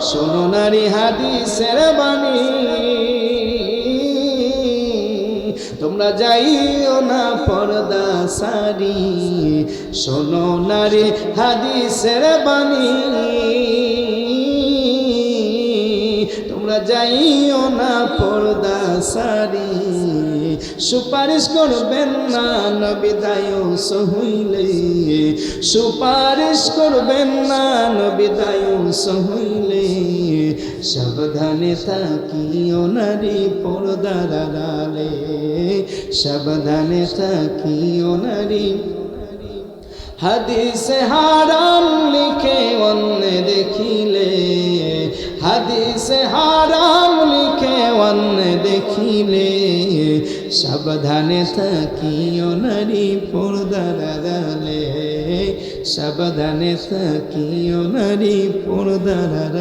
শোনো নারী হাদিসের বাণী, তোমরা যাইও না পর্দা সারি। শোনো নারী হাদিসের বাণী, তোমরা যাইও না পর্দা সারি। সুপারিশ করবেন না নবী দায়ুস হইলে, সুপারিশ করবেন না নবী দায়ুস হইলে। সাবধানে থাকিও নারী পর্দার আড়ালে, সাবধানে থাকিও নারী। হাদিসে হারাম লিখে অন্য দেখিলে, হাদিসে হারাম লিখে অন্য দেখিলে। সাবধানে থাকিও নারী পর্দার আড়ালে, সাবধানে থাকিও নারী পর্দার আড়ালে।